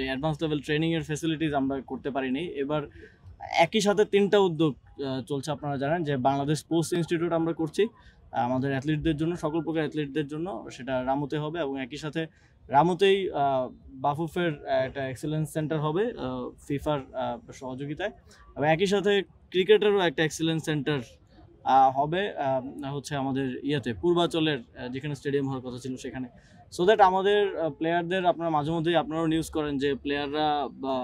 যে advance level ট্রেনিংয়ের facilities আমরা করতে পারিনি। এবার একই সাথে 3টা উদ্যোগ চলছে। আপনারা জানেন যে বাংলাদেশ স্পোর্টস ইনস্টিটিউট আমরা করছি আমাদের অ্যাথলিটদের জন্য, সকল প্রকার অ্যাথলিটদের জন্য, সেটা রামুতে হবে। এবং একই সাথে রামুতেই বাফুফের একটা এক্সেলেন্স সেন্টার হবে ফিফার সহযোগিতায়। এবং একই সাথে ক্রিকেটেরও একটা এক্সেলেন্স সেন্টার হবে হচ্ছে আমাদের পূর্বাচলের যেখানে স্টেডিয়াম হওয়ার কথা ছিল সেখানে, সো দ্যাট আমাদের প্লেয়ারদের, আপনারা মাঝে মধ্যেই আপনারাও নিউজ করেন যে প্লেয়াররা বা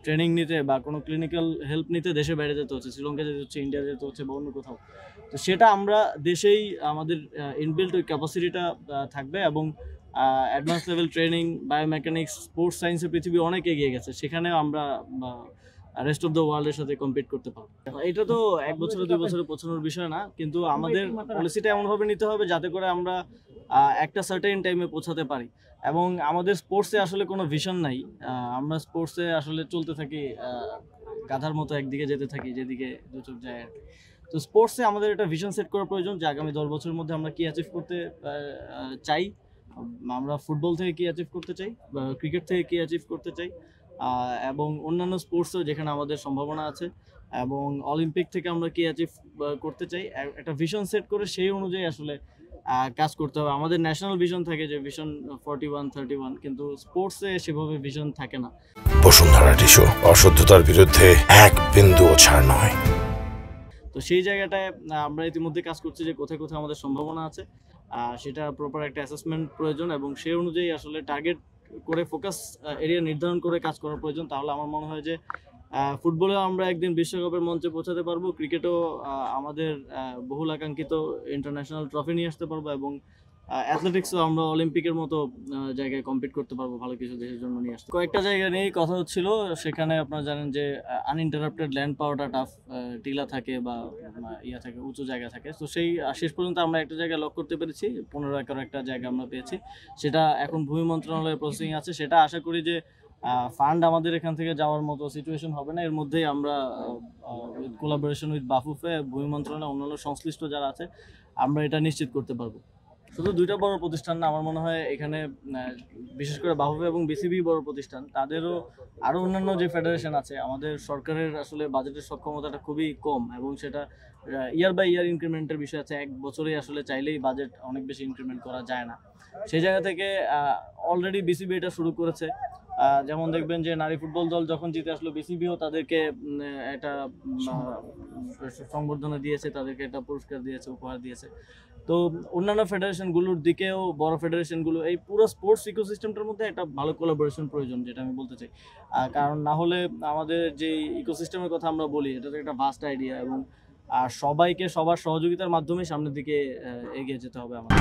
ট্রেনিং নিতে বা কোনো ক্লিনিক্যাল হেল্প নিতে দেশে বাইরে যেতে হচ্ছে, শ্রীলঙ্কা যেতে হচ্ছে, ইন্ডিয়া যেতে হচ্ছে বা অন্য কোথাও। তো সেটা আমরা দেশেই আমাদের ইনবিল্ট ওই ক্যাপাসিটিটা থাকবে। এবং advance level training, biomechanics, sports সায়েন্সে পৃথিবী অনেক এগিয়ে গেছে, সেখানেও আমরা রেস্ট অফ দ্য ওয়ার্ল্ডের সাথে কম্পিট করতে পারবো। এটা তো 1 বছরে 2 বছরে পৌঁছানোর বিষয় না, কিন্তু আমাদের পলিসিটা এমনভাবে নিতে হবে যাতে করে আমরা একটা সার্টেন টাইমে পৌঁছাতে পারি। এবং আমাদের স্পোর্টসে আসলে কোনো ভিশন নাই, আমরা স্পোর্টসে আসলে চলতে থাকি গাধার মতো, একদিকে যেতে থাকি যেদিকে দু চোখ যায় আর কি। তো স্পোর্টসে আমাদের একটা ভিশন সেট করা প্রয়োজন যে আগামী 10 বছরের মধ্যে আমরা কি অ্যাচিভ করতে চাই। আমরা ফুটবল থেকে কি অ্যাচিভ করতে চাই, বা ক্রিকেট থেকে কি অ্যাচিভ করতে চাই, এবং অন্যান্য স্পোর্টসও যেখানে আমাদের সম্ভাবনা আছে, এবং অলিম্পিক থেকে আমরা কি অ্যাচিভ করতে চাই। একটা ভিশন সেট করে সেই অনুযায়ী আসলে কাজ করতে হবে। আমাদের ন্যাশনাল ভিশন থাকে যে ভিশন 41-31, কিন্তু স্পোর্টসে সেভাবে ভিশন থাকে না। বসুন্ধরা টিস্যু, অশুদ্ধতার বিরুদ্ধে এক বিন্দুও ছাড় নয়। তো সেই জায়গাটায় আমরা ইতিমধ্যে কাজ করছি যে কোথায় কোথায় আমাদের সম্ভাবনা আছে, সেটা প্রপার একটা অ্যাসেসমেন্ট প্রয়োজন, এবং সেই অনুযায়ী আসলে টার্গেট করে ফোকাস এরিয়া নির্ধারণ করে কাজ করার প্রয়োজন। তাহলে আমার মনে হয় যে ফুটবলেও আমরা একদিন বিশ্বকাপের মঞ্চে পৌঁছাতে পারবো, ক্রিকেটও আমাদের বহুল আকাঙ্ক্ষিত ইন্টারন্যাশনাল ট্রফি নিয়ে আসতে পারবো, এবং অ্যাথলেটিক্সও আমরা অলিম্পিকের মতো জায়গায় কম্পিট করতে পারবো, ভালো কিছু দেশের জন্য নিয়ে আসতে। কয়েকটা জায়গা নিয়েই কথা হচ্ছিল, সেখানে আপনারা জানেন যে আনইন্টারাপ্টেড ল্যান্ড পাওয়াটা টাফ, টিলা থাকে বা থাকে, উঁচু জায়গা থাকে। তো সেই শেষ পর্যন্ত আমরা একটা জায়গায় লক করতে পেরেছি, 15 একর একটা জায়গা আমরা পেয়েছি, সেটা এখন ভূমি মন্ত্রণালয়ের প্রসেসিং আছে। সেটা আশা করি যে ফান্ড আমাদের এখান থেকে যাওয়ার মতো সিচুয়েশন হবে না, এর মধ্যেই আমরা কোলাবোরেশন উইথ বাফুফে, ভূমি মন্ত্রণালয়, অন্যান্য সংশ্লিষ্ট যারা আছে, আমরা এটা নিশ্চিত করতে পারবো। শুধু 2টা বড় প্রতিষ্ঠান না, আমার মনে হয় এখানে বিশেষ করে বাফুফে এবং বিসিবি বড় প্রতিষ্ঠান, তাদেরও আরও অন্যান্য যে ফেডারেশন আছে, আমাদের সরকারের আসলে বাজেটের সক্ষমতাটা খুবই কম, এবং সেটা ইয়ার বাই ইয়ার ইনক্রিমেন্টের বিষয় আছে। 1 বছরে আসলে চাইলেই বাজেট অনেক বেশি ইনক্রিমেন্ট করা যায় না। সেই জায়গা থেকে অলরেডি বিসিবি এটা শুরু করেছে। যেমন দেখবেন যে নারী ফুটবল দল যখন জিতে আসলো, বিসিবিও তাদেরকে একটা সংবর্ধনা দিয়েছে, তাদেরকে একটা পুরস্কার দিয়েছে, উপহার দিয়েছে। তো অন্যান্য ফেডারেশনগুলোর দিকেও, বড় ফেডারেশনগুলো, এই পুরো স্পোর্টস ইকোসিস্টেমটার মধ্যে একটা ভালো কোলাবোরেশন প্রয়োজন, যেটা আমি বলতে চাই। কারণ না হলে আমাদের যে ইকোসিস্টেমের কথা আমরা বলি, এটা তো একটা ভাস্ট আইডিয়া, এবং সবাইকে সবার সহযোগিতার মাধ্যমে সামনের দিকে এগিয়ে যেতে হবে আমাদের।